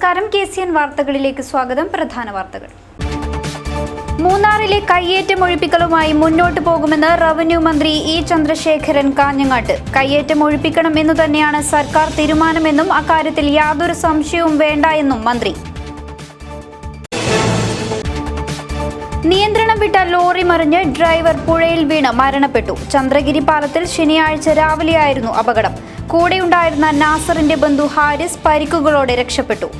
നമസ്കാരം. KCN വാർത്തകളിലേക്ക് സ്വാഗതം. പ്രധാന വാർത്തകൾ. മൂന്നാറിലെ കയ്യേറ്റം ഒഴിപ്പിക്കലുമായി മുന്നോട്ടു പോകുമെന്ന് റവന്യൂ മന്ത്രി ഇ ചന്ദ്രശേഖരൻ കാഞ്ഞങ്ങാട്ട്. കയ്യേറ്റം ഒഴിപ്പിക്കണം എന്നു തന്നെയാണ് സർക്കാർ തീരുമാനമെന്നും അക്കാര്യത്തിൽ യാതൊരു സംശയവും വേണ്ട എന്നും മന്ത്രി. നിയന്ത്രണം വിട്ട ലോറി മറിഞ്ഞ് ഡ്രൈവർ പുഴയിൽ വീണ് മരണപ്പെട്ടു. ചന്ദ്രഗിരി പാലത്തിൽ ശനിയാഴ്ച രാവിലെയായിരുന്നു അപകടം. കൂടെയുണ്ടായിരുന്ന നാസറിന്റെ ബന്ധു ഹാരിസ് പരിക്കുകളോടെ രക്ഷപ്പെട്ടു.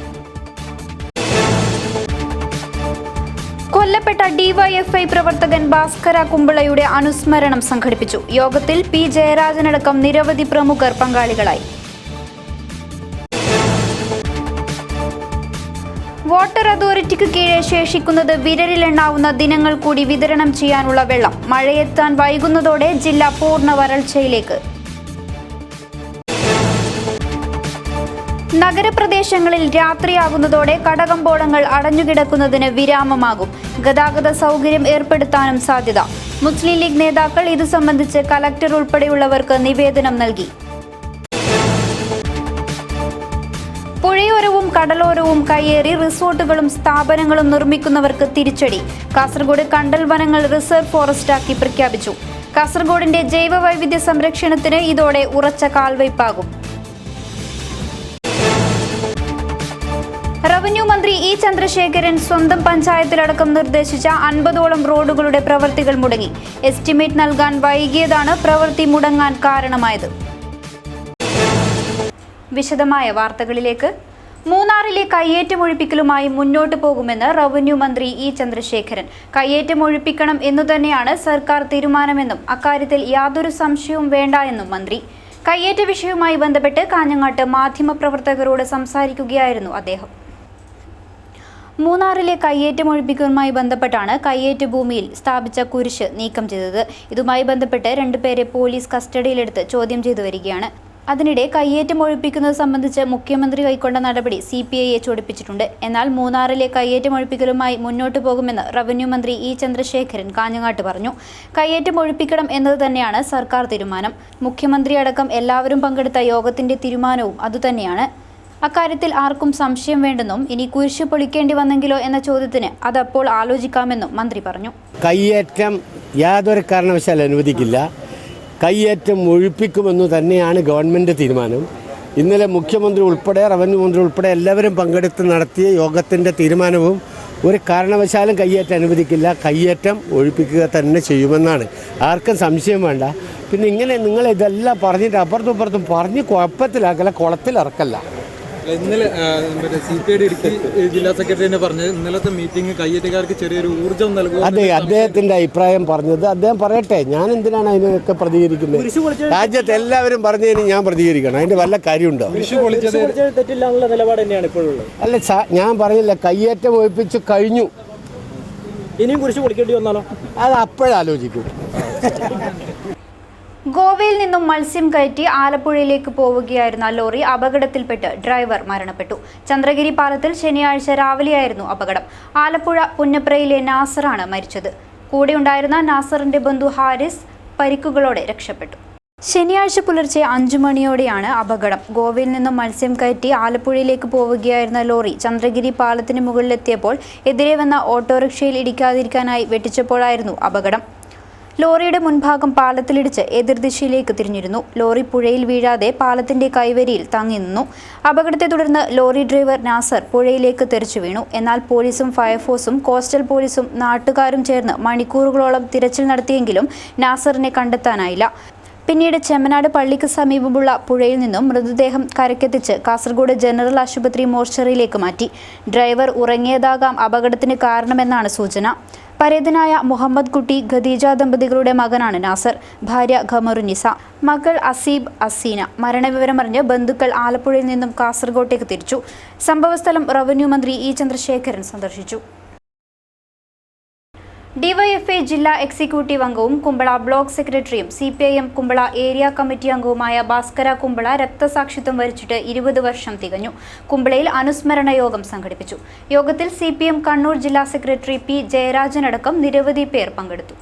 കൊല്ലപ്പെട്ട ഡിവൈഎഫ്ഐ പ്രവർത്തകൻ ഭാസ്കര കുമ്പളയുടെ അനുസ്മരണം സംഘടിപ്പിച്ചു. യോഗത്തിൽ പി ജയരാജനടക്കം നിരവധി പ്രമുഖർ പങ്കാളികളായി. വാട്ടർ അതോറിറ്റിക്ക് കീഴെ ശേഷിക്കുന്നത് വിരലിലെണ്ണാവുന്ന ദിനങ്ങൾ കൂടി വിതരണം ചെയ്യാനുള്ള വെള്ളം. മഴയെത്താൻ വൈകുന്നതോടെ ജില്ല പൂർണ്ണ വരൾച്ചയിലേക്ക്. നഗരപ്രദേശങ്ങളിൽ രാത്രിയാകുന്നതോടെ കടകമ്പോളങ്ങൾ അടഞ്ഞുകിടക്കുന്നതിന് വിരാമമാകും. ഗതാഗത സൗകര്യം ഏർപ്പെടുത്താനും സാധ്യത. മുസ്ലിം ലീഗ് നേതാക്കൾ ഇതു സംബന്ധിച്ച് കലക്ടർ ഉൾപ്പെടെയുള്ളവർക്ക് നിവേദനം നൽകി. പുഴയോരവും കടലോരവും കയ്യേറി റിസോർട്ടുകളും സ്ഥാപനങ്ങളും നിർമ്മിക്കുന്നവർക്ക് തിരിച്ചടി. കാസർഗോഡ് കണ്ടൽ വനങ്ങൾ റിസർവ് ഫോറസ്റ്റാക്കി പ്രഖ്യാപിച്ചു. കാസർഗോഡിന്റെ ജൈവ വൈവിധ്യ സംരക്ഷണത്തിന് ഇതോടെ ഉറച്ച കാൽവയ്പാകും. റവന്യൂ മന്ത്രി ഇ ചന്ദ്രശേഖരൻ സ്വന്തം പഞ്ചായത്തിലടക്കം നിർദ്ദേശിച്ച 50ഓളം റോഡുകളുടെ പ്രവൃത്തികൾ മുടങ്ങി. എസ്റ്റിമേറ്റ് നൽകാൻ വൈകിയതാണ് പ്രവൃത്തി മുടങ്ങാൻ കാരണമായത്. വിശദമായ വാർത്തകളിലേക്ക്. മൂന്നാറിലെ കയ്യേറ്റമൊഴിപ്പിക്കലുമായി മുന്നോട്ടു പോകുമെന്ന് റവന്യൂ മന്ത്രി ഇ ചന്ദ്രശേഖരൻ. കയ്യേറ്റമൊഴിപ്പിക്കണം എന്നുതന്നെയാണ് സർക്കാർ തീരുമാനമെന്നും അക്കാര്യത്തിൽ യാതൊരു സംശയവും വേണ്ട എന്നും മന്ത്രി. കയ്യേറ്റ വിഷയവുമായി ബന്ധപ്പെട്ട് കാഞ്ഞങ്ങാട്ട് മാധ്യമപ്രവർത്തകരോട് സംസാരിക്കുകയായിരുന്നു അദ്ദേഹം. മൂന്നാറിലെ കയ്യേറ്റമൊഴിപ്പിക്കലുമായി ബന്ധപ്പെട്ടാണ് കയ്യേറ്റ ഭൂമിയിൽ സ്ഥാപിച്ച കുരിശ് നീക്കം ചെയ്തത്. ഇതുമായി ബന്ധപ്പെട്ട് 2 പേരെ പോലീസ് കസ്റ്റഡിയിലെടുത്ത് ചോദ്യം ചെയ്തു വരികയാണ്. അതിനിടെ കയ്യേറ്റം ഒഴിപ്പിക്കുന്നത് സംബന്ധിച്ച് മുഖ്യമന്ത്രി കൈക്കൊണ്ട നടപടി CPIയെ ചൊടിപ്പിച്ചിട്ടുണ്ട്. എന്നാൽ മൂന്നാറിലെ കയ്യേറ്റം ഒഴിപ്പിക്കലുമായി മുന്നോട്ടു പോകുമെന്ന് റവന്യൂ മന്ത്രി ഇ ചന്ദ്രശേഖരൻ കാഞ്ഞങ്ങാട്ട് പറഞ്ഞു. കയ്യേറ്റം ഒഴിപ്പിക്കണം എന്നത് തന്നെയാണ് സർക്കാർ തീരുമാനം. മുഖ്യമന്ത്രി അടക്കം എല്ലാവരും പങ്കെടുത്ത യോഗത്തിന്റെ തീരുമാനവും അതുതന്നെയാണ്. അക്കാര്യത്തിൽ ആർക്കും സംശയം വേണ്ടെന്നും ഇനി കുരിശ് പൊളിക്കേണ്ടി വന്നെങ്കിലോ എന്ന ചോദ്യത്തിന് അതപ്പോൾ ആലോചിക്കാമെന്നും മന്ത്രി പറഞ്ഞു. കയ്യേറ്റം യാതൊരു കാരണവശാലും അനുവദിക്കില്ല. കയ്യേറ്റം ഒഴിപ്പിക്കുമെന്ന് തന്നെയാണ് ഗവൺമെൻറ് തീരുമാനം. ഇന്നലെ മുഖ്യമന്ത്രി ഉൾപ്പെടെ റവന്യൂ മന്ത്രി ഉൾപ്പെടെ എല്ലാവരും പങ്കെടുത്ത് നടത്തിയ യോഗത്തിൻ്റെ തീരുമാനവും ഒരു കാരണവശാലും കയ്യേറ്റം അനുവദിക്കില്ല. കയ്യേറ്റം ഒഴിപ്പിക്കുക തന്നെ ചെയ്യുമെന്നാണ്. ആർക്കും സംശയം വേണ്ട. പിന്നെ ഇങ്ങനെ നിങ്ങൾ ഇതെല്ലാം പറഞ്ഞിട്ട് അപ്പുറത്തും ഇപ്പുറത്തും പറഞ്ഞ് കുഴപ്പത്തിലാക്കല, കുളത്തിലിറക്കല്ല. ഇന്നലെ CPIയുടെ ഇടുക്കി ജില്ലാ സെക്രട്ടറി പറഞ്ഞത് ഇന്നലത്തെ മീറ്റിംഗ് കയ്യേറ്റക്കാർക്ക് ചെറിയൊരു ഊർജ്ജം നൽകും. അതെ, അദ്ദേഹത്തിൻ്റെ അഭിപ്രായം പറഞ്ഞത് അദ്ദേഹം പറയട്ടെ. ഞാൻ എന്തിനാണ് അതിനൊക്കെ പ്രതികരിക്കുന്നത്? രാജ്യത്ത് എല്ലാവരും പറഞ്ഞതിന് ഞാൻ പ്രതികരിക്കണം. അതിൻ്റെ വല്ല കാര്യമുണ്ടോ? തെറ്റില്ലാന്നുള്ള നിലപാട് തന്നെയാണ് ഇപ്പോഴുള്ളത്. അല്ല, ഞാൻ പറഞ്ഞില്ല, കയ്യേറ്റം ഒഴിപ്പിച്ച് കഴിഞ്ഞു. ഇനിയും കുരിശ് പൊളിക്കേണ്ടി വന്നാലോ? അത് അപ്പോഴാലോചിക്കും. ഗോവയിൽ നിന്നും മത്സ്യം കയറ്റി ആലപ്പുഴയിലേക്ക് പോവുകയായിരുന്ന ലോറി അപകടത്തിൽപ്പെട്ട് ഡ്രൈവർ മരണപ്പെട്ടു. ചന്ദ്രഗിരി പാലത്തിൽ ശനിയാഴ്ച രാവിലെയായിരുന്നു അപകടം. ആലപ്പുഴ പുന്നപ്രയിലെ നാസറാണ് മരിച്ചത്. കൂടെയുണ്ടായിരുന്ന നാസറിന്റെ ബന്ധു ഹാരിസ് പരിക്കുകളോടെ രക്ഷപ്പെട്ടു. ശനിയാഴ്ച പുലർച്ചെ 5 മണിയോടെയാണ് അപകടം. ഗോവയിൽ നിന്നും മത്സ്യം കയറ്റി ആലപ്പുഴയിലേക്ക് പോവുകയായിരുന്ന ലോറി ചന്ദ്രഗിരി പാലത്തിന് മുകളിലെത്തിയപ്പോൾ എതിരെ വന്ന ഓട്ടോറിക്ഷയിൽ ഇടിക്കാതിരിക്കാനായി വെട്ടിച്ചപ്പോഴായിരുന്നു അപകടം. ലോറിയുടെ മുൻഭാഗം പാലത്തിലിടിച്ച് എതിർദിശയിലേക്ക് തിരിഞ്ഞിരുന്നു. ലോറി പുഴയിൽ വീഴാതെ പാലത്തിന്റെ കൈവരിയിൽ തങ്ങി നിന്നു. അപകടത്തെ തുടർന്ന് ലോറി ഡ്രൈവർ നാസർ പുഴയിലേക്ക് തെറിച്ചു വീണു. എന്നാൽ പോലീസും ഫയർഫോഴ്സും കോസ്റ്റൽ പോലീസും നാട്ടുകാരും ചേർന്ന് മണിക്കൂറുകളോളം തിരച്ചിൽ നടത്തിയെങ്കിലും നാസറിനെ കണ്ടെത്താനായില്ല. പിന്നീട് ചെമ്മനാട് പള്ളിക്ക് സമീപമുള്ള പുഴയിൽ നിന്നും മൃതദേഹം കരക്കെത്തിച്ച് കാസർഗോഡ് ജനറൽ ആശുപത്രി മോർച്ചറിയിലേക്ക് മാറ്റി. ഡ്രൈവർ ഉറങ്ങിയതാകാം അപകടത്തിന് കാരണമെന്നാണ് സൂചന. പരേതനായ മുഹമ്മദ് കുട്ടി ഖദീജ ദമ്പതികളുടെ മകനാണ് നാസർ. ഭാര്യ ഖമറുനിസ, മകൾ അസീബ് അസീന. മരണവിവരമറിഞ്ഞ് ബന്ധുക്കൾ ആലപ്പുഴയിൽ നിന്നും കാസർഗോട്ടേക്ക് തിരിച്ചു. സംഭവസ്ഥലം റവന്യൂ മന്ത്രി ഇ ചന്ദ്രശേഖരൻ സന്ദർശിച്ചു. ഡിവൈഎഫ്ഐ ജില്ലാ എക്സിക്യൂട്ടീവ് അംഗവും കുമ്പള ബ്ലോക്ക് സെക്രട്ടറിയും CPIM കുമ്പള ഏരിയ കമ്മിറ്റി അംഗവുമായ ഭാസ്കര കുമ്പള രക്തസാക്ഷിത്വം വരിച്ചിട്ട് 20 വർഷം തികഞ്ഞു. കുമ്പളയിൽ അനുസ്മരണ യോഗം സംഘടിപ്പിച്ചു. യോഗത്തിൽ CPM കണ്ണൂർ ജില്ലാ സെക്രട്ടറി പി ജയരാജനടക്കം നിരവധി പേർ പങ്കെടുത്തു.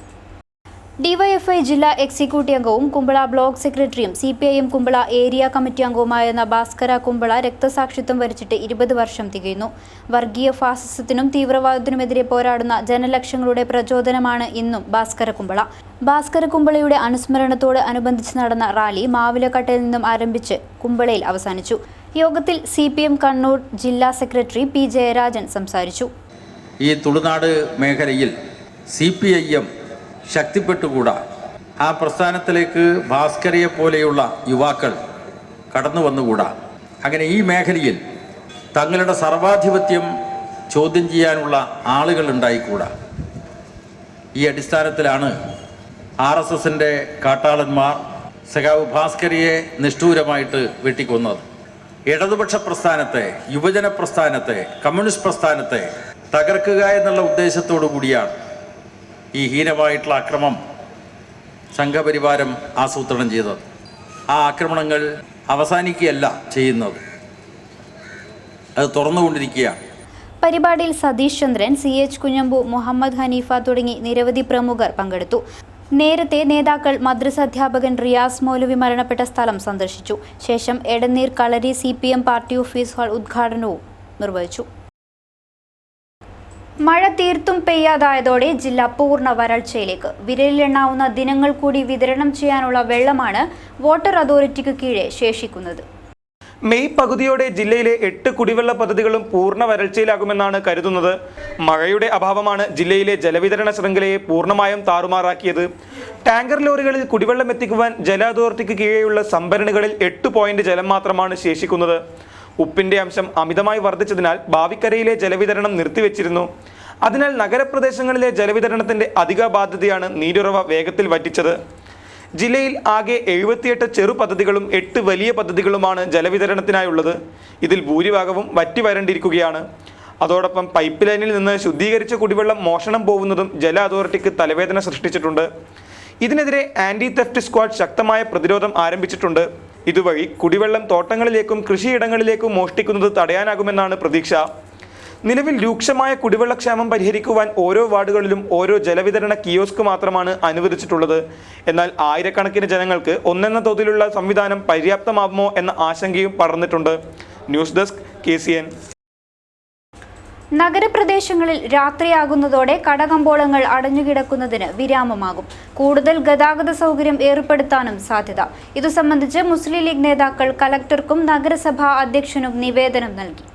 ഡിവൈഎഫ്ഐ ജില്ലാ എക്സിക്യൂട്ടീവ് അംഗവും കുമ്പള ബ്ലോക്ക് സെക്രട്ടറിയും CPIM കുമ്പള ഏരിയ കമ്മിറ്റി അംഗവുമായിരുന്ന ഭാസ്കര കുമ്പള രക്തസാക്ഷിത്വം വരിച്ചിട്ട് 20 വർഷം തികയുന്നു. വർഗീയ ഫാസിസത്തിനും തീവ്രവാദത്തിനുമെതിരെ പോരാടുന്ന ജനലക്ഷങ്ങളുടെ പ്രചോദനമാണ് ഇന്നും ഭാസ്കര കുമ്പള. ഭാസ്കര കുമ്പളയുടെ അനുസ്മരണത്തോട് അനുബന്ധിച്ച് നടന്ന റാലി മാവിലക്കട്ടയിൽ നിന്നും ആരംഭിച്ച് കുമ്പളയിൽ അവസാനിച്ചു. യോഗത്തിൽ CPM കണ്ണൂർ ജില്ലാ സെക്രട്ടറി P. ജയരാജൻ സംസാരിച്ചു. ഈ തുളുനാട് മേഖലയിൽ CPIM ശക്തിപ്പെട്ടുകൂടാ. ആ പ്രസ്ഥാനത്തിലേക്ക് ഭാസ്കരയെ പോലെയുള്ള യുവാക്കൾ കടന്നു വന്നുകൂടാ. അങ്ങനെ ഈ മേഖലയിൽ തങ്ങളുടെ സർവാധിപത്യം ചോദ്യം ചെയ്യാനുള്ള ആളുകൾ ഉണ്ടായിക്കൂടാ. ഈ അടിസ്ഥാനത്തിലാണ് RSSന്റെ കാട്ടാളന്മാർ സഖാവ് ഭാസ്കരയെ നിഷ്ഠൂരമായിട്ട് വെട്ടിക്കൊന്നത്. ഇടതുപക്ഷ പ്രസ്ഥാനത്തെ, യുവജന പ്രസ്ഥാനത്തെ, കമ്മ്യൂണിസ്റ്റ് പ്രസ്ഥാനത്തെ തകർക്കുക എന്നുള്ള ഉദ്ദേശത്തോടു കൂടിയാണ് ഈ ഹീനമായിട്ടുള്ള ആക്രമണം സംഘപരിവാരം ആസൂത്രണം ചെയ്തത്. ആ ആക്രമണങ്ങൾ അവസാനിക്കുകയല്ല ചെയ്യുന്നത്, അത് തുറന്നുകൊണ്ടിരിക്കുകയാണ്. പരിപാടിയിൽ സതീഷ് ചന്ദ്രൻ, CH കുഞ്ഞമ്പു, മുഹമ്മദ് ഹനീഫ തുടങ്ങി നിരവധി പ്രമുഖർ പങ്കെടുത്തു. നേരത്തെ നേതാക്കൾ മദ്രസ അധ്യാപകൻ റിയാസ് മൗലവി മരണപ്പെട്ട സ്ഥലം സന്ദർശിച്ചു. ശേഷം എടനീർ കളരി CPM പാർട്ടി ഓഫീസ് ഹാൾ ഉദ്ഘാടനവും നിർവഹിച്ചു. മഴ തീർത്തും പെയ്യാതായതോടെ ജില്ല പൂർണ്ണ വരൾച്ചയിലേക്ക്. വിരലിലെണ്ണാവുന്ന ദിനങ്ങൾ കൂടി വിതരണം ചെയ്യാനുള്ള വെള്ളമാണ് വാട്ടർ അതോറിറ്റിക്ക് കീഴെ ശേഷിക്കുന്നത്. മെയ് പകുതിയോടെ ജില്ലയിലെ 8 കുടിവെള്ള പദ്ധതികളും പൂർണ്ണ വരൾച്ചയിലാകുമെന്നാണ് കരുതുന്നത്. മഴയുടെ അഭാവമാണ് ജില്ലയിലെ ജലവിതരണ ശൃംഖലയെ പൂർണ്ണമായും താറുമാറാക്കിയത്. ടാങ്കർ ലോറികളിൽ കുടിവെള്ളം എത്തിക്കുവാൻ ജല അതോറിറ്റിക്ക് കീഴെയുള്ള സംഭരണികളിൽ 8 പോയിന്റ് ജലം മാത്രമാണ് ശേഷിക്കുന്നത്. ഉപ്പിന്റെ അംശം അമിതമായി വർദ്ധിച്ചതിനാൽ ബാവിക്കരയിലെ ജലവിതരണം നിർത്തിവെച്ചിരുന്നു. അതിനാൽ നഗരപ്രദേശങ്ങളിലെ ജലവിതരണത്തിന്റെ അധിക ബാധ്യതയാണ് നീരുറവ വേഗത്തിൽ വറ്റിച്ചത്. ജില്ലയിൽ ആകെ 78 ചെറു പദ്ധതികളും 8 വലിയ പദ്ധതികളുമാണ് ജലവിതരണത്തിനായുള്ളത്. ഇതിൽ ഭൂരിഭാഗവും വറ്റി വരണ്ടിരിക്കുകയാണ്. അതോടൊപ്പം പൈപ്പ് ലൈനിൽ നിന്ന് ശുദ്ധീകരിച്ച കുടിവെള്ളം മോഷണം പോകുന്നതും ജല അതോറിറ്റിക്ക് തലവേദന സൃഷ്ടിച്ചിട്ടുണ്ട്. ഇതിനെതിരെ ആന്റി തെഫ്റ്റ് സ്ക്വാഡ് ശക്തമായ പ്രതിരോധം ആരംഭിച്ചിട്ടുണ്ട്. ഇതുവഴി കുടിവെള്ളം തോട്ടങ്ങളിലേക്കും കൃഷിയിടങ്ങളിലേക്കും മോഷ്ടിക്കുന്നത് തടയാനാകുമെന്നാണ് പ്രതീക്ഷ. നിലവിൽ രൂക്ഷമായ കുടിവെള്ളക്ഷാമം പരിഹരിക്കുവാൻ ഓരോ വാർഡുകളിലും ഓരോ ജലവിതരണ കിയോസ്ക് മാത്രമാണ് അനുവദിച്ചിട്ടുള്ളത്. എന്നാൽ ആയിരക്കണക്കിന് ജനങ്ങൾക്ക് ഒന്നെന്ന തോതിലുള്ള സംവിധാനം പര്യാപ്തമാകുമോ എന്ന ആശങ്കയും പടർന്നിട്ടുണ്ട്. News desk KCN. നഗരപ്രദേശങ്ങളിൽ രാത്രിയാകുന്നതോടെ കടകമ്പോളങ്ങൾ അടഞ്ഞുകിടക്കുന്നതിന് വിരാമമാകും. കൂടുതൽ ഗതാഗത സൗകര്യം ഏർപ്പെടുത്താനും സാധ്യത. ഇതു സംബന്ധിച്ച് മുസ്ലിം ലീഗ് നേതാക്കൾ കലക്ടർക്കും നഗരസഭാ അധ്യക്ഷനും നിവേദനം നൽകി.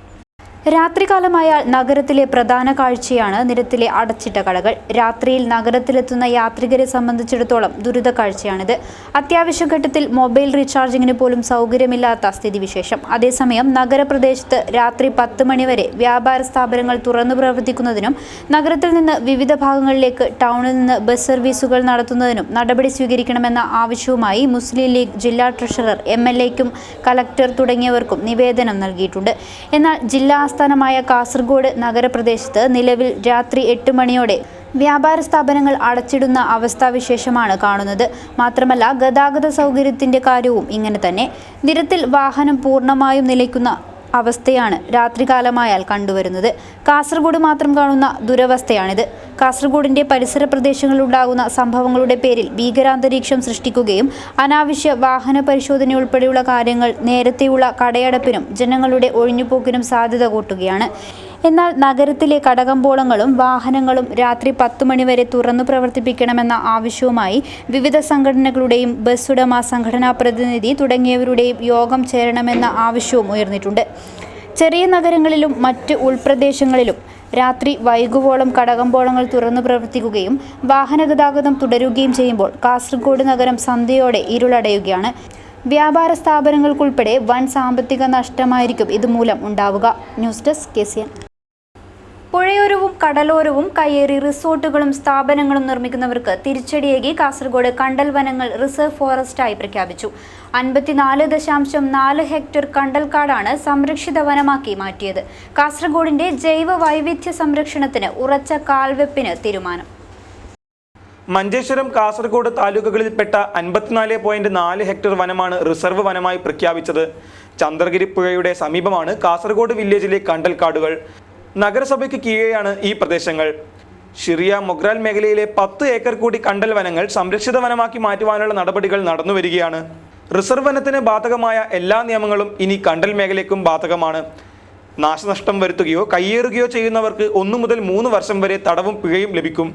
രാത്രികാലമായാൽ നഗരത്തിലെ പ്രധാന കാഴ്ചയാണ് നിരത്തിലെ അടച്ചിട്ട കടകൾ. രാത്രിയിൽ നഗരത്തിലെത്തുന്ന യാത്രികരെ സംബന്ധിച്ചിടത്തോളം ദുരിത കാഴ്ചയാണിത്. അത്യാവശ്യ ഘട്ടത്തിൽ മൊബൈൽ റീചാർജിങ്ങിന് പോലും സൗകര്യമില്ലാത്ത സ്ഥിതിവിശേഷം. അതേസമയം നഗരപ്രദേശത്ത് രാത്രി 10 മണിവരെ വ്യാപാര സ്ഥാപനങ്ങൾ തുറന്നു പ്രവർത്തിക്കുന്നതിനും നഗരത്തിൽ നിന്ന് വിവിധ ഭാഗങ്ങളിലേക്ക് ടൗണിൽ നിന്ന് ബസ് സർവീസുകൾ നടത്തുന്നതിനും നടപടി സ്വീകരിക്കണമെന്ന ആവശ്യവുമായി മുസ്ലിം ലീഗ് ജില്ലാ ട്രഷറർ, MLAയ്ക്കും കലക്ടർ തുടങ്ങിയവർക്കും നിവേദനം നൽകിയിട്ടുണ്ട്. എന്നാൽ ജില്ലാ ആസ്ഥാനമായ കാസർഗോഡ് നഗരപ്രദേശത്ത് നിലവിൽ രാത്രി 8 മണിയോടെ വ്യാപാര സ്ഥാപനങ്ങൾ അടച്ചിടുന്ന അവസ്ഥാവിശേഷമാണ് കാണുന്നത്. മാത്രമല്ല, ഗതാഗത സൗകര്യത്തിന്റെ കാര്യവും ഇങ്ങനെ തന്നെ. നിരത്തിൽ വാഹനം പൂർണ്ണമായും നിലയ്ക്കുന്ന അവസ്ഥയാണ് രാത്രികാലമായാൽ കണ്ടുവരുന്നത്. കാസർഗോഡ് മാത്രം കാണുന്ന ദുരവസ്ഥയാണിത്. കാസർഗോഡിന്റെ പരിസര പ്രദേശങ്ങളിലുണ്ടാകുന്ന സംഭവങ്ങളുടെ പേരിൽ ഭീകരാന്തരീക്ഷം സൃഷ്ടിക്കുകയും അനാവശ്യ വാഹന പരിശോധന ഉൾപ്പെടെയുള്ള കാര്യങ്ങൾ നേരത്തെയുള്ള കടയടപ്പിനും ജനങ്ങളുടെ ഒഴിഞ്ഞുപോക്കിനും സാധ്യത കൂട്ടുകയാണ്. എന്നാൽ നഗരത്തിലെ കടകമ്പോളങ്ങളും വാഹനങ്ങളും രാത്രി 10 മണിവരെ തുറന്നു പ്രവർത്തിപ്പിക്കണമെന്ന ആവശ്യവുമായി വിവിധ സംഘടനകളുടെയും ബസ് ഉടമ സംഘടനാ പ്രതിനിധി തുടങ്ങിയവരുടെയും യോഗം ചേരണമെന്ന ആവശ്യവും ഉയർന്നിട്ടുണ്ട്. ചെറിയ നഗരങ്ങളിലും മറ്റ് ഉൾപ്രദേശങ്ങളിലും രാത്രി വൈകുവോളം കടകമ്പോളങ്ങൾ തുറന്നു പ്രവർത്തിക്കുകയും വാഹനഗതാഗതം തുടരുകയും ചെയ്യുമ്പോൾ കാസർഗോഡ് നഗരം സന്ധ്യയോടെ ഇരുളടയുകയാണ്. വ്യാപാര സ്ഥാപനങ്ങൾക്കുൾപ്പെടെ വൻ സാമ്പത്തിക നഷ്ടമായിരിക്കും ഇതുമൂലം ഉണ്ടാവുക. News desk KCN. പുഴയോരവും കടലോരവും കയ്യേറി റിസോർട്ടുകളും സ്ഥാപനങ്ങളും നിർമ്മിക്കുന്നവർക്ക് തിരിച്ചടിയേകി കാസർഗോഡ് കണ്ടൽ വനങ്ങൾ റിസർവ് ഫോറസ്റ്റായി പ്രഖ്യാപിച്ചു. 54.4 ഹെക്ടർ കണ്ടൽക്കാടാണ് സംരക്ഷിത വനമാക്കി മാറ്റിയത്. കാസർഗോഡിന്റെ ജൈവ വൈവിധ്യ സംരക്ഷണത്തിന് ഉറച്ച കാൽവെപ്പിന് തീരുമാനം. മഞ്ചേശ്വരം, കാസർഗോഡ് താലൂക്കുകളിൽപ്പെട്ട 54.4 ഹെക്ടർ വനമാണ് റിസർവ് വനമായി പ്രഖ്യാപിച്ചത്. ചന്ദ്രഗിരി പുഴയുടെ സമീപമാണ് കാസർഗോഡ് വില്ലേജിലെ കണ്ടൽക്കാടുകൾ. നഗരസഭയ്ക്ക് കീഴെയാണ് ഈ പ്രദേശങ്ങൾ. ഷിറിയ മൊഗ്രാൽ മേഖലയിലെ 10 ഏക്കർ കൂടി കണ്ടൽ വനങ്ങൾ സംരക്ഷിത വനമാക്കി മാറ്റുവാനുള്ള നടപടികൾ നടന്നുവരികയാണ്. റിസർവ് വനത്തിന് ബാധകമായ എല്ലാ നിയമങ്ങളും ഇനി കണ്ടൽ മേഖലയ്ക്കും ബാധകമാണ്. നാശനഷ്ടം വരുത്തുകയോ കയ്യേറുകയോ ചെയ്യുന്നവർക്ക് 1 മുതൽ 3 വർഷം വരെ തടവും പിഴയും ലഭിക്കും.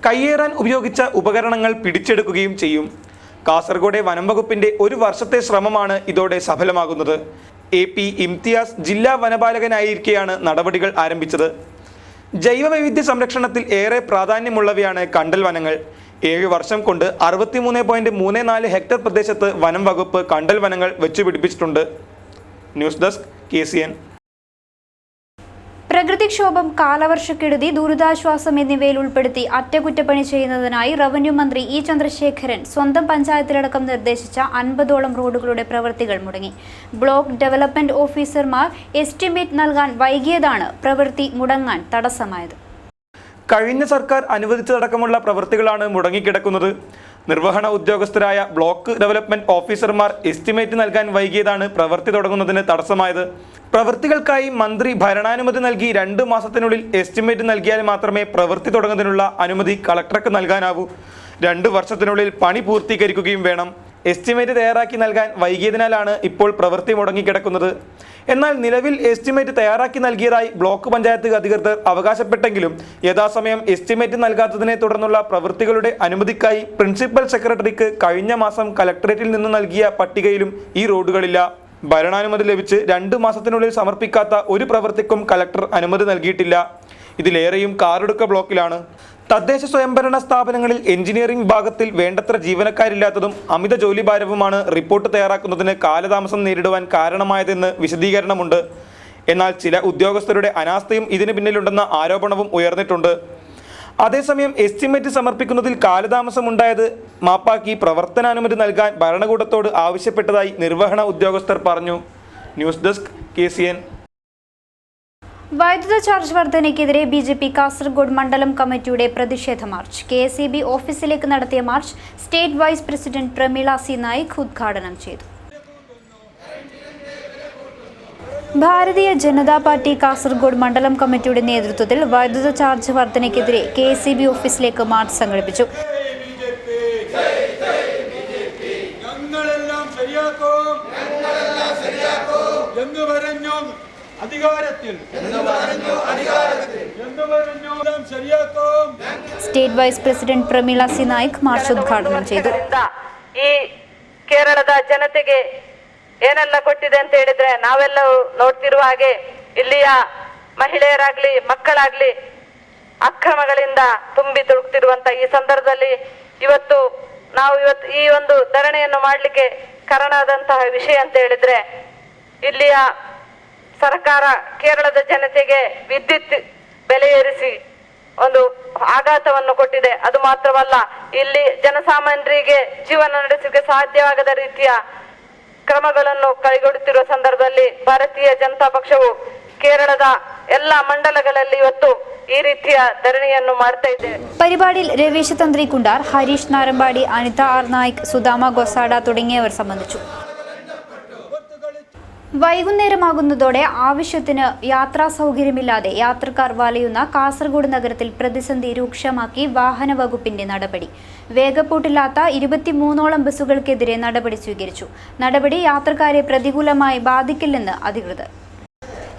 കയ്യേറാൻ ഉപയോഗിച്ച ഉപകരണങ്ങൾ പിടിച്ചെടുക്കുകയും ചെയ്യും. കാസർഗോഡ് വനം വകുപ്പിന്റെ 1 വർഷത്തെ ശ്രമമാണ് ഇതോടെ സഫലമാകുന്നത്. AP ഇംതിയാസ് ജില്ലാ വനപാലകനായിരിക്കെയാണ് നടപടികൾ ആരംഭിച്ചത്. ജൈവവൈവിധ്യ സംരക്ഷണത്തിൽ ഏറെ പ്രാധാന്യമുള്ളവയാണ് കണ്ടൽ വനങ്ങൾ. 7 വർഷം കൊണ്ട് 63.34 ഹെക്ടർ പ്രദേശത്ത് വനം വകുപ്പ് കണ്ടൽ വനങ്ങൾ വെച്ചുപിടിപ്പിച്ചിട്ടുണ്ട്. News desk KCN. പ്രകൃതിക്ഷോഭം, കാലവർഷക്കെടുതി, ദുരിതാശ്വാസം എന്നിവയിൽ ഉൾപ്പെടുത്തി അറ്റകുറ്റപ്പണി ചെയ്യുന്നതിനായി റവന്യൂ മന്ത്രി ഇ ചന്ദ്രശേഖരൻ സ്വന്തം പഞ്ചായത്തിലടക്കം നിർദ്ദേശിച്ച 50ഓളം റോഡുകളുടെ പ്രവൃത്തികൾ മുടങ്ങി. ബ്ലോക്ക് ഡെവലപ്മെന്റ് ഓഫീസർമാർ എസ്റ്റിമേറ്റ് നൽകാൻ വൈകിയതാണ് പ്രവൃത്തി മുടങ്ങാൻ തടസ്സമായത്. കഴിഞ്ഞ സർക്കാർ അനുവദിച്ചതടക്കമുള്ള പ്രവൃത്തികളാണ് മുടങ്ങിക്കിടക്കുന്നത്. നിർവഹണ ഉദ്യോഗസ്ഥരായ ബ്ലോക്ക് ഡെവലപ്മെന്റ് ഓഫീസർമാർ എസ്റ്റിമേറ്റ് നൽകാൻ വൈകിയതാണ് പ്രവൃത്തി തുടങ്ങുന്നതിന് തടസ്സമായത്. പ്രവൃത്തികൾക്കായി മന്ത്രി ഭരണാനുമതി നൽകി 2 മാസത്തിനുള്ളിൽ എസ്റ്റിമേറ്റ് നൽകിയാൽ മാത്രമേ പ്രവൃത്തി തുടങ്ങുന്നതിനുള്ള അനുമതി കളക്ടർക്ക് നൽകാനാവൂ. 2 വർഷത്തിനുള്ളിൽ പണി പൂർത്തീകരിക്കുകയും വേണം. എസ്റ്റിമേറ്റ് തയ്യാറാക്കി നൽകാൻ വൈകിയതിനാലാണ് ഇപ്പോൾ പ്രവൃത്തി മുടങ്ങിക്കിടക്കുന്നത്. എന്നാൽ നിലവിൽ എസ്റ്റിമേറ്റ് തയ്യാറാക്കി നൽകിയതായി ബ്ലോക്ക് പഞ്ചായത്ത് അധികൃതർ അവകാശപ്പെട്ടെങ്കിലും യഥാസമയം എസ്റ്റിമേറ്റ് നൽകാത്തതിനെ തുടർന്നുള്ള പ്രവൃത്തികളുടെ അനുമതിക്കായി പ്രിൻസിപ്പൽ സെക്രട്ടറിക്ക് കഴിഞ്ഞ മാസം കലക്ടറേറ്റിൽ നിന്ന് നൽകിയ പട്ടികയിലും ഈ റോഡുകളില്ല. ഭരണാനുമതി ലഭിച്ച് 2 മാസത്തിനുള്ളിൽ സമർപ്പിക്കാത്ത ഒരു പ്രവൃത്തിക്കും കലക്ടർ അനുമതി നൽകിയിട്ടില്ല. ഇതിലേറെയും കാറടുക്ക ബ്ലോക്കിലാണ്. തദ്ദേശ സ്വയംഭരണ സ്ഥാപനങ്ങളിൽ എഞ്ചിനീയറിംഗ് വിഭാഗത്തിൽ വേണ്ടത്ര ജീവനക്കാരില്ലാത്തതും അമിത ജോലിഭാരവുമാണ് റിപ്പോർട്ട് തയ്യാറാക്കുന്നതിന് കാലതാമസം നേരിടുവാൻ കാരണമായതെന്ന് വിശദീകരണമുണ്ട്. എന്നാൽ ചില ഉദ്യോഗസ്ഥരുടെ അനാസ്ഥയും ഇതിന് പിന്നിലുണ്ടെന്ന ആരോപണവും ഉയർന്നിട്ടുണ്ട്. അതേസമയം എസ്റ്റിമേറ്റ് സമർപ്പിക്കുന്നതിൽ കാലതാമസമുണ്ടായത് മാപ്പാക്കി പ്രവർത്തനാനുമതി നൽകാൻ ഭരണകൂടത്തോട് ആവശ്യപ്പെട്ടതായി നിർവഹണ ഉദ്യോഗസ്ഥർ പറഞ്ഞു. News desk KCN. വൈദ്യുത ചാർജ് വർധനയ്ക്കെതിരെ BJP കാസർഗോഡ് മണ്ഡലം കമ്മിറ്റിയുടെ പ്രതിഷേധ മാർച്ച്. KSEB ഓഫീസിലേക്ക് നടത്തിയ march state vice president Prameela C. Naik ഉദ്ഘാടനം ചെയ്തു. ഭാരതീയ ജനതാ പാർട്ടി കാസർഗോഡ് മണ്ഡലം കമ്മിറ്റിയുടെ നേതൃത്വത്തിൽ വൈദ്യുത ചാർജ് വർധനയ്ക്കെതിരെ KSEB ഓഫീസിലേക്ക് മാർച്ച് സംഘടിപ്പിച്ചു. State vice president Pramila C Naik March ಉದ್ಘಾಟನೆ ಮಾಡಿದರು. ಈ ಕೇರಳದ ಜನತೆಗೆ ಏನೆಲ್ಲ ಕೊಟ್ಟಿದೆ ಅಂತ ಹೇಳಿದ್ರೆ ನಾವೆಲ್ಲರೂ ನೋಡ್ತಿರುವ ಹಾಗೆ ಇಲ್ಲಿಯ ಮಹಿಳೆಯರಾಗ್ಲಿ ಮಕ್ಕಳಾಗ್ಲಿ ಅಕ್ರಮಗಳಿಂದ ತುಂಬಿ ತುಳುಕ್ತಿರುವಂತ ಈ ಸಂದರ್ಭದಲ್ಲಿ ಇವತ್ತು ಈ ಒಂದು ಧರಣಿಯನ್ನು ಮಾಡಲಿಕ್ಕೆ ಕಾರಣವಾದಂತಹ ವಿಷಯ ಅಂತ ಹೇಳಿದ್ರೆ ಇಲ್ಲಿಯ ಸರ್ಕಾರ ಕೇರಳದ ಜನತೆಗೆ ವಿದ್ಯುತ್ ಬೆಲೆ ಏರಿಸಿ ಒಂದು ಆಘಾತವನ್ನು ಕೊಟ್ಟಿದೆ. ಅದು ಮಾತ್ರವಲ್ಲ, ಇಲ್ಲಿ ಜನಸಾಮಾನ್ಯರಿಗೆ ಜೀವನ ನಡೆಸಲಿಕ್ಕೆ ಸಾಧ್ಯವಾಗದ ರೀತಿಯ ಕ್ರಮಗಳನ್ನು ಕೈಗೊಳ್ಳುತ್ತಿರುವ ಸಂದರ್ಭದಲ್ಲಿ ಭಾರತೀಯ ಜನತಾ ಪಕ್ಷವು ಕೇರಳದ ಎಲ್ಲ ಮಂಡಲಗಳಲ್ಲಿ ಇವತ್ತು ಈ ರೀತಿಯ ಧರಣಿಯನ್ನು ಮಾಡ್ತಾ ಇದೆ. പരിപാടിയിൽ രവീശ തന്ത്രി കുണ്ടാർ, ഹരീഷ് നാരമ്പാടി, അനിത ആർ നായിക്, സുധാമ ഗൊസാഡ തുടങ്ങിയവർ സംബന്ധിച്ചു. വൈകുന്നേരമാകുന്നതോടെ ആവശ്യത്തിന് യാത്രാ സൗകര്യമില്ലാതെ യാത്രക്കാർ വലയുന്ന കാസർഗോഡ് നഗരത്തിൽ പ്രതിസന്ധി രൂക്ഷമാക്കി വാഹന വകുപ്പിന്റെ നടപടി. വേഗപ്പൂട്ടില്ലാത്ത 23ഓളം ബസ്സുകൾക്കെതിരെ നടപടി സ്വീകരിച്ചു. നടപടി യാത്രക്കാരെ പ്രതികൂലമായി ബാധിക്കില്ലെന്ന് അധികൃതർ.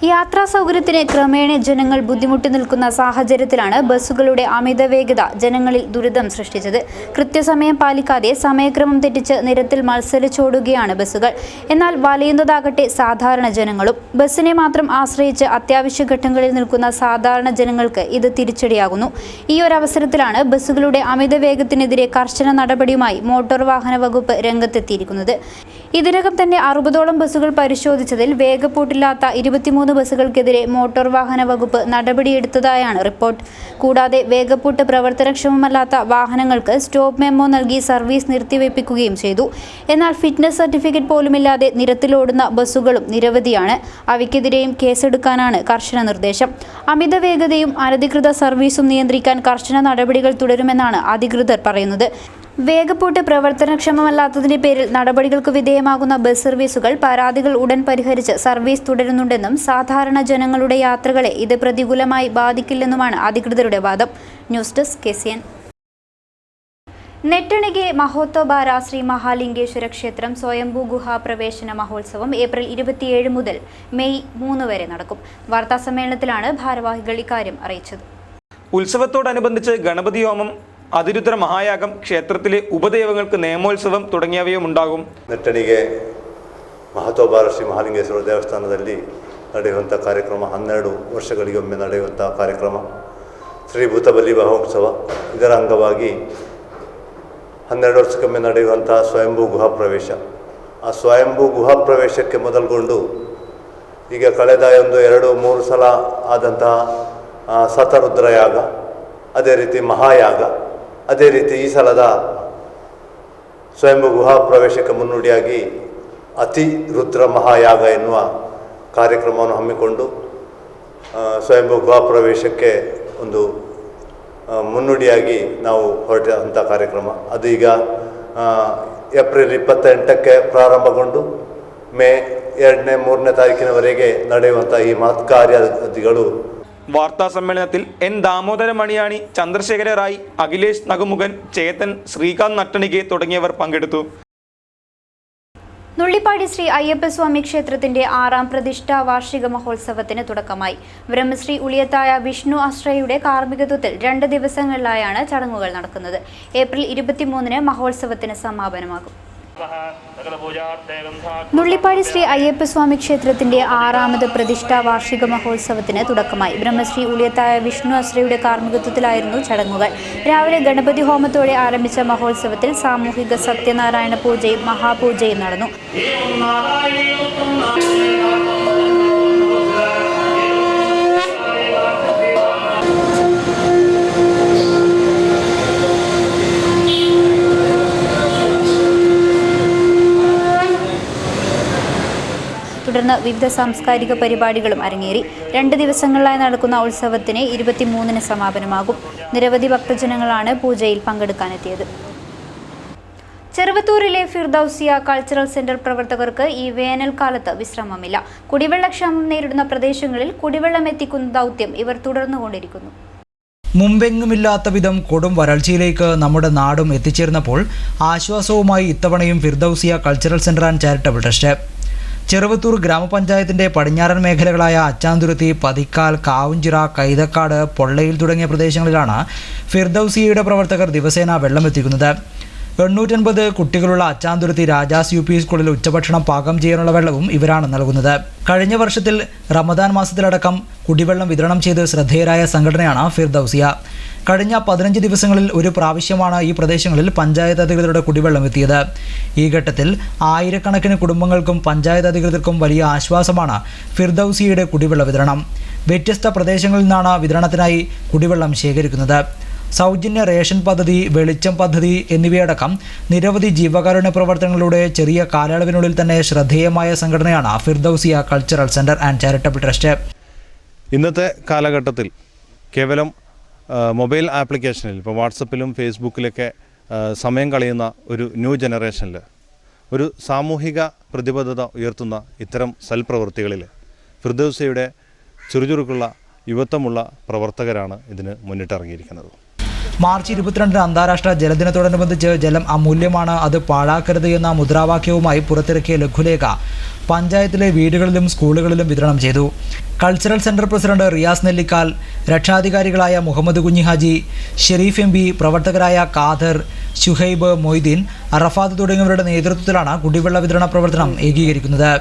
യാത്രാ സൗകര്യത്തിന് ക്രമേണ ജനങ്ങൾ ബുദ്ധിമുട്ടി നിൽക്കുന്ന സാഹചര്യത്തിലാണ് ബസ്സുകളുടെ അമിത വേഗത ജനങ്ങളിൽ ദുരിതം സൃഷ്ടിച്ചത്. കൃത്യസമയം പാലിക്കാതെ സമയക്രമം തെറ്റിച്ച് നിരത്തിൽ മത്സരിച്ചോടുകയാണ് ബസ്സുകൾ. എന്നാൽ വലയുന്നതാകട്ടെ സാധാരണ ജനങ്ങളും. ബസ്സിനെ മാത്രം ആശ്രയിച്ച് അത്യാവശ്യ ഘട്ടങ്ങളിൽ നിൽക്കുന്ന സാധാരണ ജനങ്ങൾക്ക് ഇത് തിരിച്ചടിയാകുന്നു. ഈ ഒരവസരത്തിലാണ് ബസ്സുകളുടെ അമിത വേഗത്തിനെതിരെ കർശന നടപടിയുമായി മോട്ടോർ വാഹന വകുപ്പ് രംഗത്തെത്തിയിരിക്കുന്നത്. ഇതിനകം തന്നെ 60ഓളം ബസ്സുകൾ പരിശോധിച്ചതിൽ വേഗപ്പൂട്ടില്ലാത്ത 23 ബസ്സുകൾക്കെതിരെ മോട്ടോർ വാഹന വകുപ്പ് നടപടിയെടുത്തതായാണ് റിപ്പോർട്ട്. കൂടാതെ വേഗപ്പൂട്ട് പ്രവർത്തനക്ഷമമല്ലാത്ത വാഹനങ്ങൾക്ക് സ്റ്റോപ്പ് മെമ്മോ നൽകി സർവീസ് നിർത്തിവെപ്പിക്കുകയും ചെയ്തു. എന്നാൽ ഫിറ്റ്നസ് സർട്ടിഫിക്കറ്റ് പോലുമില്ലാതെ നിരത്തിലോടുന്ന ബസ്സുകളും നിരവധിയാണ്. അവയ്ക്കെതിരെയും കേസെടുക്കാനാണ് കർശന നിർദ്ദേശം. അമിത വേഗതയും അനധികൃത സർവീസും നിയന്ത്രിക്കാൻ കർശന നടപടികൾ തുടരുമെന്നാണ് അധികൃതർ പറയുന്നത്. വേഗപ്പൂട്ട് പ്രവർത്തനക്ഷമമല്ലാത്തതിന്റെ പേരിൽ നടപടികൾക്ക് വിധേയമാകുന്ന ബസ് സർവീസുകൾ പരാതികൾ ഉടൻ പരിഹരിച്ച് സർവീസ് തുടരുന്നുണ്ടെന്നും സാധാരണ ജനങ്ങളുടെ യാത്രകളെ ഇത് പ്രതികൂലമായി ബാധിക്കില്ലെന്നുമാണ് അധികൃതരുടെ വാദം. News desk KCN. നെട്ടണികെ മഹോത്സവബാര ശ്രീ മഹാലിംഗേശ്വര ക്ഷേത്രം സ്വയംഭൂ ഗുഹാ പ്രവേശന മഹോത്സവം ഏപ്രിൽ 27 മുതൽ മെയ് 3 വരെ നടക്കും. വാർത്താസമ്മേളനത്തിലാണ് ഭാരവാഹികൾ ഇക്കാര്യം അറിയിച്ചത്. ഉത്സവത്തോടനുബന്ധിച്ച് ഗണപതി ഹോമം, അതിരുദ്ര മഹായാഗം, ക്ഷേത്രത്തിലെ ഉപദേവങ്ങൾക്ക് നേമോത്സവം തുടങ്ങിയവയും ഉണ്ടാകും. ನೆಟ್ಟಣಿಗೆ ಮಹತ್ವಬಾರ ಶ್ರೀ ಮಹಾಲಿಂಗೇಶ್ವರ ದೇವಸ್ಥಾನದಲ್ಲಿ ನಡೆಯುವಂಥ ಕಾರ್ಯಕ್ರಮ 12 ವರ್ಷಗಳಿಗೊಮ್ಮೆ ನಡೆಯುವಂಥ ಕಾರ್ಯಕ್ರಮ ಶ್ರೀ ಭೂತಬಲಿ ಮಹೋತ್ಸವ. ಇದರ ಅಂಗವಾಗಿ 12 ವರ್ಷಕ್ಕೊಮ್ಮೆ ನಡೆಯುವಂಥ ಸ್ವಯಂಭೂ ಗುಹಾ ಪ್ರವೇಶ. ಆ ಸ್ವಯಂಭೂ ಗುಹಾ ಪ್ರವೇಶಕ್ಕೆ ಮೊದಲುಗೊಂಡು ಈಗ ಕಳೆದ 2-3 ಸಲ ಆದಂತಹ ಸತರುದ್ರಯಾಗ, ಅದೇ ರೀತಿ ಮಹಾಯಾಗ, ಅದೇ ರೀತಿ ಈ ಸಲದ ಸ್ವಯಂಭೂ ಗುಹಾ ಪ್ರವೇಶಕ್ಕೆ ಮುನ್ನುಡಿಯಾಗಿ ಅತಿ ರುದ್ರ ಮಹಾಯಾಗ ಎನ್ನುವ ಕಾರ್ಯಕ್ರಮವನ್ನು ಹಮ್ಮಿಕೊಂಡು ಸ್ವಯಂಭೂ ಗುಹಾ ಪ್ರವೇಶಕ್ಕೆ ಒಂದು ಮುನ್ನುಡಿಯಾಗಿ ನಾವು ಹೊರಟಂಥ ಕಾರ್ಯಕ್ರಮ. ಅದು ಈಗ ಏಪ್ರಿಲ್ 28ಕ್ಕೆ ಪ್ರಾರಂಭಗೊಂಡು ಮೇ 2-3 ತಾರೀಕಿನವರೆಗೆ ನಡೆಯುವಂಥ ಈ ಮಹತ್ಕಾರ್ಯಾದಿಗಳು. വാർത്താ സമ്മേളനത്തിൽ N. ദാമോദര മണിയാണി, ചന്ദ്രശേഖര റായ്, അഖിലേഷ് നഗമുഖൻ, ചേതൻ, ശ്രീകാന്ത് നട്ടണികെ തുടങ്ങിയവർ പങ്കെടുത്തു. നുള്ളിപ്പാടി ശ്രീ അയ്യപ്പസ്വാമി ക്ഷേത്രത്തിന്റെ 6ാം പ്രതിഷ്ഠാ വാർഷിക മഹോത്സവത്തിന് തുടക്കമായി. ബ്രഹ്മശ്രീ ഉളിയത്തായ വിഷ്ണു ആശ്രയയുടെ കാർമ്മികത്വത്തിൽ 2 ദിവസങ്ങളിലായാണ് ചടങ്ങുകൾ നടക്കുന്നത്. ഏപ്രിൽ 23-ന് മഹോത്സവത്തിന് സമാപനമാകും. നുള്ളിപ്പാടി ശ്രീ അയ്യപ്പസ്വാമി ക്ഷേത്രത്തിന്റെ 6ാമത് പ്രതിഷ്ഠാ വാർഷിക മഹോത്സവത്തിന് തുടക്കമായി. ബ്രഹ്മശ്രീ ഉളിയത്തായ വിഷ്ണു ആശ്രയയുടെ കാർമ്മികത്വത്തിലായിരുന്നു ചടങ്ങുകൾ. രാവിലെ ഗണപതി ഹോമത്തോടെ ആരംഭിച്ച മഹോത്സവത്തിൽ സാമൂഹിക സത്യനാരായണ പൂജയും മഹാപൂജയും നടന്നു. തുടർന്ന് വിവിധ സാംസ്കാരിക പരിപാടികളും അരങ്ങേറി. 2 ദിവസങ്ങളിലായി നടക്കുന്ന ഉത്സവത്തിന് 23-ന് സമാപനമാകും. നിരവധി ഭക്തജനങ്ങളാണ് പൂജയിൽ പങ്കെടുക്കാനെത്തിയത്. ചെറുവത്തൂരിലെ ഫിർദൌസിയ കൾച്ചറൽ സെന്റർ പ്രവർത്തകർക്ക് ഈ വേനൽക്കാലത്ത് വിശ്രമമില്ല. കുടിവെള്ളക്ഷാമം നേരിടുന്ന പ്രദേശങ്ങളിൽ കുടിവെള്ളം എത്തിക്കുന്ന ദൗത്യം ഇവർ തുടർന്നുകൊണ്ടിരിക്കുന്നു. മുമ്പെങ്ങുമില്ലാത്ത വിധം കൊടും വരൾച്ചയിലേക്ക് നമ്മുടെ നാടും എത്തിച്ചേർന്നപ്പോൾ ആശ്വാസവുമായി ഇത്തവണയും Firdousia cultural centre and charitable trust. Cheruvathur ഗ്രാമപഞ്ചായത്തിന്റെ പടിഞ്ഞാറൻ മേഖലകളായ അച്ചാന്തുരുത്തി, പതിക്കാൽ, കാവുഞ്ചിറ, കൈതക്കാട്, പൊള്ളയിൽ തുടങ്ങിയ പ്രദേശങ്ങളിലാണ് ഫിർദൌസിയയുടെ പ്രവർത്തകർ ദിവസേന വെള്ളമെത്തിക്കുന്നത്. 850 കുട്ടികളുള്ള അച്ചാന്തുരുത്തി രാജാസ് UP സ്കൂളിൽ ഉച്ചഭക്ഷണം പാകം ചെയ്യാനുള്ള വെള്ളവും ഇവരാണ് നൽകുന്നത്. കഴിഞ്ഞ വർഷത്തിൽ റമദാൻ മാസത്തിലടക്കം കുടിവെള്ളം വിതരണം ചെയ്ത് ശ്രദ്ധേയരായ സംഘടനയാണ് ഫിർദൌസിയ. കഴിഞ്ഞ 15 ദിവസങ്ങളിൽ ഒരു പ്രാവശ്യമാണ് ഈ പ്രദേശങ്ങളിൽ പഞ്ചായത്ത് അധികൃതരുടെ കുടിവെള്ളം എത്തിയത്. ഈ ഘട്ടത്തിൽ ആയിരക്കണക്കിന് കുടുംബങ്ങൾക്കും പഞ്ചായത്ത് അധികൃതർക്കും വലിയ ആശ്വാസമാണ് ഫിർദൌസിയയുടെ കുടിവെള്ള വിതരണം. വ്യത്യസ്ത പ്രദേശങ്ങളിൽ നിന്നാണ് വിതരണത്തിനായി കുടിവെള്ളം ശേഖരിക്കുന്നത്. സൗജന്യ റേഷൻ പദ്ധതി, വെളിച്ചം പദ്ധതി എന്നിവയടക്കം നിരവധി ജീവകാരുണ്യ പ്രവർത്തനങ്ങളിലൂടെ ചെറിയ കാലയളവിനുള്ളിൽ തന്നെ ശ്രദ്ധേയമായ സംഘടനയാണ് Firdousia cultural centre and charitable trust. ഇന്നത്തെ കാലഘട്ടത്തിൽ കേവലം മൊബൈൽ ആപ്ലിക്കേഷനിൽ ഇപ്പോൾ വാട്സപ്പിലും ഫേസ്ബുക്കിലൊക്കെ സമയം കളയുന്ന ഒരു ന്യൂ ജനറേഷനിൽ ഒരു സാമൂഹിക പ്രതിബദ്ധത ഉയർത്തുന്ന ഇത്തരം സൽപ്രവൃത്തികളിൽ ഫിർദൌസിയയുടെ ചുറുചുറുക്കുള്ള യുവത്വമുള്ള പ്രവർത്തകരാണ് ഇതിന് മുന്നിട്ടിറങ്ങിയിരിക്കുന്നത്. മാർച്ച് 22-ന് അന്താരാഷ്ട്ര ജലദിനത്തോടനുബന്ധിച്ച് ജലം അമൂല്യമാണ്, അത് പാഴാക്കരുത് എന്ന മുദ്രാവാക്യവുമായി പുറത്തിറക്കിയ ലഘുലേഖ പഞ്ചായത്തിലെ വീടുകളിലും സ്കൂളുകളിലും വിതരണം ചെയ്തു. Cultural centre president Riyas Nellikkal, രക്ഷാധികാരികളായ മുഹമ്മദ് കുഞ്ഞി ഹാജി, ഷെരീഫ് MP, പ്രവർത്തകരായ ഖാദർ, ശുഹൈബ്, മൊയ്തീൻ, അറഫാത്ത് തുടങ്ങിയവരുടെ നേതൃത്വത്തിലാണ് കുടിവെള്ള വിതരണ പ്രവർത്തനം ഏകീകരിക്കുന്നത്.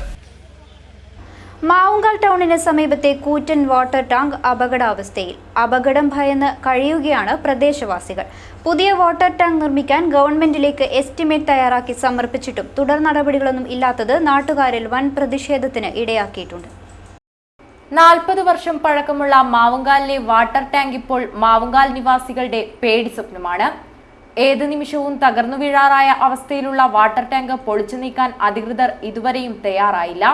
മാവുങ്കാൽ ടൗണിന് സമീപത്തെ കൂറ്റൻ വാട്ടർ ടാങ്ക് അപകടാവസ്ഥയിൽ. അപകടം ഭയന്ന് കഴിയുകയാണ് പ്രദേശവാസികൾ. പുതിയ വാട്ടർ ടാങ്ക് നിർമ്മിക്കാൻ ഗവൺമെന്റിലേക്ക് എസ്റ്റിമേറ്റ് തയ്യാറാക്കി സമർപ്പിച്ചിട്ടും തുടർ നടപടികളൊന്നും ഇല്ലാത്തത് നാട്ടുകാരിൽ വൻ പ്രതിഷേധത്തിന് ഇടയാക്കിയിട്ടുണ്ട്. 40 വർഷം പഴക്കമുള്ള മാവുങ്കാലിലെ വാട്ടർ ടാങ്ക് ഇപ്പോൾ മാവുങ്കാൽ നിവാസികളുടെ പേടി സ്വപ്നമാണ്. ഏത് നിമിഷവും തകർന്നു വീഴാറായ അവസ്ഥയിലുള്ള വാട്ടർ ടാങ്ക് പൊളിച്ചു നീക്കാൻ അധികൃതർ ഇതുവരെയും തയ്യാറായില്ല.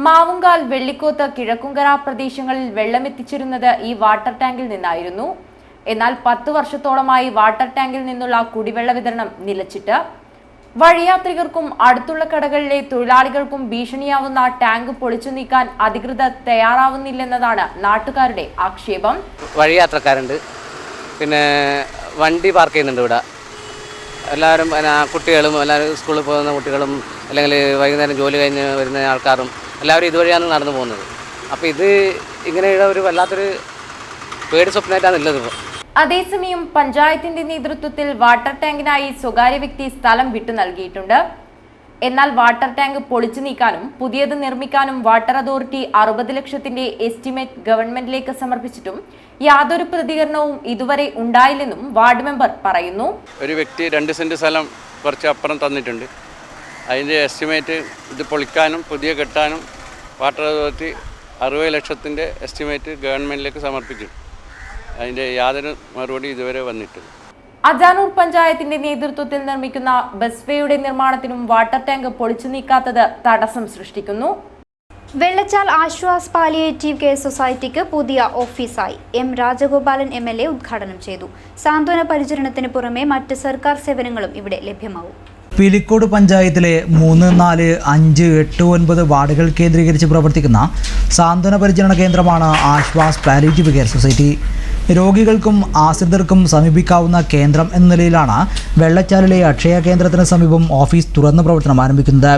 മാവുങ്കാൽ, വെള്ളിക്കോത്ത്, കിഴക്കുംകര പ്രദേശങ്ങളിൽ വെള്ളമെത്തിച്ചിരുന്നത് ഈ വാട്ടർ ടാങ്കിൽ നിന്നായിരുന്നു. എന്നാൽ 10 വർഷത്തോളമായി വാട്ടർ ടാങ്കിൽ നിന്നുള്ള കുടിവെള്ള വിതരണം നിലച്ചിട്ട്. വഴിയാത്രികർക്കും അടുത്തുള്ള കടകളിലെ തൊഴിലാളികൾക്കും ഭീഷണിയാവുന്ന ടാങ്ക് പൊളിച്ചു നീക്കാൻ അധികൃതർ തയ്യാറാവുന്നില്ലെന്നതാണ് നാട്ടുകാരുടെ ആക്ഷേപം. വഴിയാത്രക്കാരുണ്ട്, പിന്നെ വണ്ടി പാർക്ക് ചെയ്യുന്നുണ്ട് ഇവിടെ. എല്ലാവരും കുട്ടികളും എല്ലാവരും സ്കൂളിൽ പോകുന്ന കുട്ടികളും അല്ലെങ്കിൽ വൈകുന്നേരം ജോലി കഴിഞ്ഞ് വരുന്ന ആൾക്കാരും എല്ലാവരും ഇതുവഴിയാണ് നടന്നു പോകുന്നത്. അപ്പോൾ ഇത് ഇങ്ങനെയുള്ള ഒരു വല്ലാത്തൊരു പേടി സ്വപ്നമായിട്ടാണ് ഉള്ളത് ഇപ്പോൾ. അതേസമയം പഞ്ചായത്തിന്റെ നേതൃത്വത്തിൽ വാട്ടർ ടാങ്കിനായി സ്വകാര്യ വ്യക്തി സ്ഥലം വിട്ടു നൽകിയിട്ടുണ്ട്. എന്നാൽ വാട്ടർ ടാങ്ക് പൊളിച്ചു നീക്കാനും പുതിയത് നിർമ്മിക്കാനും വാട്ടർ അതോറിറ്റി 60 ലക്ഷത്തിന്റെ എസ്റ്റിമേറ്റ് ഗവൺമെന്റിലേക്ക് സമർപ്പിച്ചിട്ടും യാതൊരു പ്രതികരണവും ഇതുവരെ ഉണ്ടായില്ലെന്നും വാർഡ് മെമ്പർ പറയുന്നു. ഒരു വ്യക്തി 2 സെന്റ് സ്ഥലം കുറച്ച് അപ്പുറം തന്നിട്ടുണ്ട്. അതിൻ്റെ എസ്റ്റിമേറ്റ് ഇത് പൊളിക്കാനും പുതിയ കെട്ടാനും വാട്ടർ അതോറിറ്റി 60 ലക്ഷത്തിൻ്റെ എസ്റ്റിമേറ്റ് ഗവൺമെന്റിലേക്ക് സമർപ്പിച്ചു. അതിൻ്റെ യാതൊരു മറുപടി ഇതുവരെ വന്നിട്ടില്ല. അജാനൂർ പഞ്ചായത്തിന്റെ നേതൃത്വത്തിൽ നിർമ്മിക്കുന്ന ബസ് വേയുടെ നിർമ്മാണത്തിനും വാട്ടർ ടാങ്ക് പൊളിച്ചു നീക്കാത്തത് തടസ്സം സൃഷ്ടിക്കുന്നു. വെള്ളച്ചാൽ ആശ്വാസ് പാലിയേറ്റീവ് കെയർ സൊസൈറ്റിക്ക് പുതിയ ഓഫീസായി എം രാജഗോപാലൻ MLA ഉദ്ഘാടനം ചെയ്തു. സാന്ത്വന പരിചരണത്തിന് പുറമെ മറ്റ് സർക്കാർ സേവനങ്ങളും ഇവിടെ ലഭ്യമാവും. പിലിക്കോട് പഞ്ചായത്തിലെ 3, 4, 5, 8, 9 വാർഡുകൾ കേന്ദ്രീകരിച്ച് പ്രവർത്തിക്കുന്ന സാന്ത്വന പരിചരണ കേന്ദ്രമാണ് ആശ്വാസ് പാലിയേറ്റീവ് കെയർ സൊസൈറ്റി. രോഗികൾക്കും ആശ്രിതർക്കും സമീപിക്കാവുന്ന കേന്ദ്രം എന്ന നിലയിലാണ് വെള്ളച്ചാലിലെ അക്ഷയ കേന്ദ്രത്തിന് സമീപം ഓഫീസ് തുറന്ന് പ്രവർത്തനം ആരംഭിക്കുന്നത്.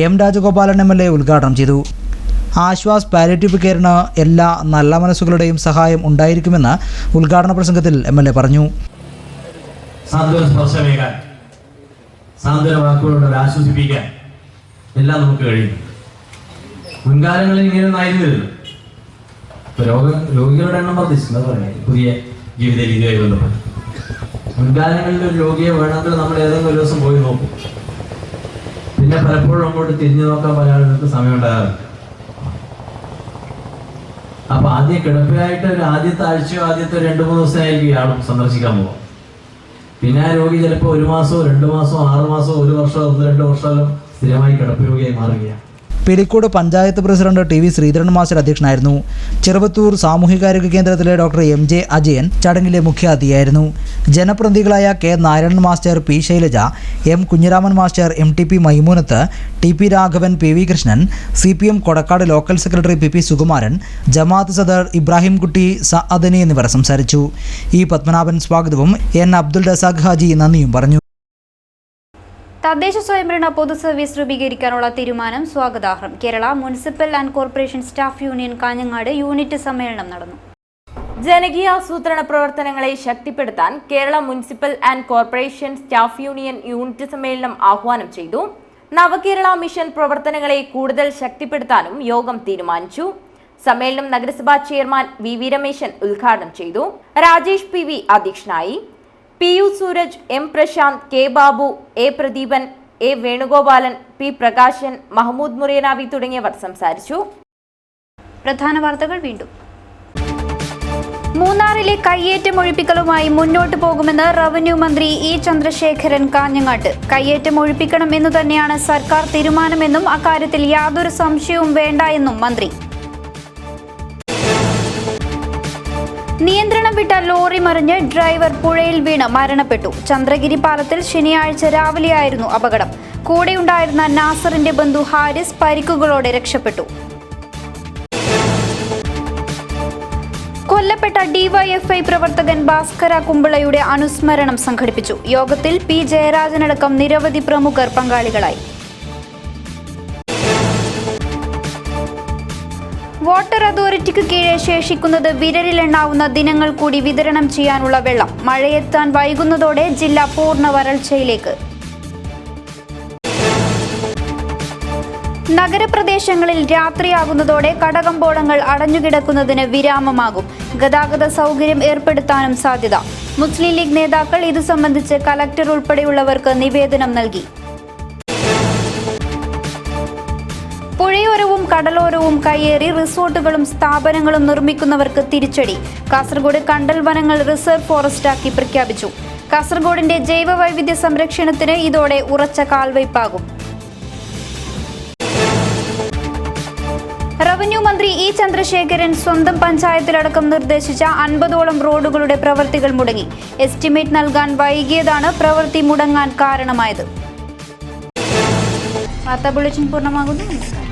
എം രാജഗോപാലൻ MLA ഉദ്ഘാടനം ചെയ്തു. ആശ്വാസ് പാലിയേറ്റീവ് കെയറിന് എല്ലാ നല്ല മനസ്സുകളുടെയും സഹായം ഉണ്ടായിരിക്കുമെന്ന് ഉദ്ഘാടന പ്രസംഗത്തിൽ MLA പറഞ്ഞു. സാന്ത്വന വാക്കുകളോട് ആശ്വസിപ്പിക്കാൻ എല്ലാം നമുക്ക് കഴിയും. മുൻകാലങ്ങളിൽ ഇങ്ങനെയൊന്നും ആയിരുന്നില്ലല്ലോ. രോഗികളുടെ എണ്ണം വർദ്ധിച്ചിട്ടുണ്ട് പറയാം പുതിയ ജീവിത രീതിയായി ബന്ധപ്പെട്ട്. മുൻകാലങ്ങളിൽ ഒരു രോഗിയെ വേണമെങ്കിൽ നമ്മൾ ഏതെങ്കിലും ഒരു ദിവസം പോയി നോക്കും. പിന്നെ പലപ്പോഴും അങ്ങോട്ട് തിരിഞ്ഞു നോക്കാൻ പല ആളുകൾക്ക് സമയം ഉണ്ടാകാറില്ല. അപ്പൊ ആദ്യം കിടപ്പിലായിട്ട് ഒരു ആദ്യത്തെ ആഴ്ചയോ ആദ്യത്തെ 2-3 ദിവസമായിരിക്കും ഇയാളും സന്ദർശിക്കാൻ പോകാം. പിന്നെ ആ രോഗി ചിലപ്പോൾ 1 മാസമോ 2 മാസമോ 6 മാസമോ 1 വർഷമോ 1-2 വർഷമോ സ്ഥിരമായി കിടപ്പ് രോഗിയായി മാറുകയാണ്. Pilicode panchayat president TV Sreedharan master അധ്യക്ഷനായിരുന്നു. ചെറുവത്തൂർ സാമൂഹികാരോഗ്യ കേന്ദ്രത്തിലെ ഡോക്ടർ MJ അജയൻ ചടങ്ങിലെ മുഖ്യാതിഥിയായിരുന്നു. ജനപ്രതിനിധികളായ K Narayanan master, P Shailaja, M Kunhiraman master, MTP Maimoonath, TP Raghavan, PV Krishnan, CPM Kodakkad local secretary PP Sukumaran, ജമാഅത്ത് സദർ ഇബ്രാഹിം കുട്ടി, സഅദനി എന്നിവർ സംസാരിച്ചു. E പത്മനാഭൻ സ്വാഗതവും N അബ്ദുൽ റസാഖ് ഹാജി നന്ദിയും പറഞ്ഞു. തദ്ദേശ സ്വയംഭരണ പൊതു സർവീസ് രൂപീകരിക്കാനുള്ള തീരുമാനം സ്വാഗതാർഹം. Kerala municipal and corporation staff union Kanhangad unit സമ്മേളനം നടന്നു. ജനകീയാസൂത്രണ പ്രവർത്തനങ്ങളെ ശക്തിപ്പെടുത്താൻ Kerala municipal and corporation staff union unit സമ്മേളനം ആഹ്വാനം ചെയ്തു. നവകേരള മിഷൻ പ്രവർത്തനങ്ങളെ കൂടുതൽ ശക്തിപ്പെടുത്താനും യോഗം തീരുമാനിച്ചു. സമ്മേളനം നഗരസഭാ ചെയർമാൻ VV രമേശൻ ഉദ്ഘാടനം ചെയ്തു. രാജേഷ് PV അധ്യക്ഷനായി. PU Sooraj, M Prashant, K Babu, A Pradeepan, A Venugopalan, P Prakashan, Mahmood Muriyanavi തുടങ്ങിയവർ സംസാരിച്ചു. പ്രധാന വാർത്തകൾ വീണ്ടും. മൂന്നാറിലെ കയ്യേറ്റം ഒഴിപ്പിക്കലുമായി മുന്നോട്ടു പോകുമെന്ന് റവന്യൂ മന്ത്രി E ചന്ദ്രശേഖരൻ കാഞ്ഞങ്ങാട്ട്. കയ്യേറ്റം ഒഴിപ്പിക്കണം എന്നു തന്നെയാണ് സർക്കാർ തീരുമാനമെന്നും അക്കാര്യത്തിൽ യാതൊരു സംശയവും വേണ്ട എന്നും മന്ത്രി. നിയന്ത്രണം വിട്ട ലോറി മറിഞ്ഞ് ഡ്രൈവർ പുഴയിൽ വീണ് മരണപ്പെട്ടു. ചന്ദ്രഗിരി പാലത്തിൽ ശനിയാഴ്ച രാവിലെയായിരുന്നു അപകടം. കൂടെയുണ്ടായിരുന്ന നാസറിന്റെ ബന്ധു ഹാരിസ് പരിക്കുകളോടെ രക്ഷപ്പെട്ടു. കൊല്ലപ്പെട്ട DYFI പ്രവർത്തകൻ ഭാസ്കര കുമ്പളയുടെ അനുസ്മരണം സംഘടിപ്പിച്ചു. യോഗത്തിൽ P ജയരാജനടക്കം നിരവധി പ്രമുഖർ പങ്കാളികളായി. വാട്ടർ അതോറിറ്റിക്ക് കീഴെ ശേഷിക്കുന്നത് വിരലിലെണ്ണാവുന്ന ദിനങ്ങൾ കൂടി വിതരണം ചെയ്യാനുള്ള വെള്ളം. മഴയെത്താൻ വൈകുന്നതോടെ ജില്ല പൂർണ്ണ വരൾച്ചയിലേക്ക്. നഗരപ്രദേശങ്ങളിൽ രാത്രിയാകുന്നതോടെ കടകമ്പോളങ്ങൾ അടഞ്ഞുകിടക്കുന്നതിന് വിരാമമാകും. ഗതാഗത സൗകര്യം ഏർപ്പെടുത്താനും സാധ്യത. മുസ്ലിം ലീഗ് നേതാക്കൾ ഇതു സംബന്ധിച്ച് കലക്ടർ ഉൾപ്പെടെയുള്ളവർക്ക് നിവേദനം നൽകി. പുഴയോരവും കടലോരവും കയ്യേറി റിസോർട്ടുകളും സ്ഥാപനങ്ങളും നിർമ്മിക്കുന്നവർക്ക് തിരിച്ചടി. കാസർഗോഡ് കണ്ടൽ വനങ്ങൾ റിസർവ് ഫോറസ്റ്റാക്കി പ്രഖ്യാപിച്ചു. കാസർഗോഡിന്റെ ജൈവ വൈവിധ്യ സംരക്ഷണത്തിന് ഇതോടെ ഉറച്ച കാൽവയ്പാകും. റവന്യൂ മന്ത്രി ഇ ചന്ദ്രശേഖരൻ സ്വന്തം പഞ്ചായത്തിലടക്കം നിർദ്ദേശിച്ച 50ഓളം റോഡുകളുടെ പ്രവൃത്തികൾ മുടങ്ങി. എസ്റ്റിമേറ്റ് നൽകാൻ വൈകിയതാണ് പ്രവൃത്തി മുടങ്ങാൻ കാരണമായത്. വാർത്താ ബുള്ളറ്റിൻ പൂർണ്ണമാകുന്നു. നമസ്കാരം.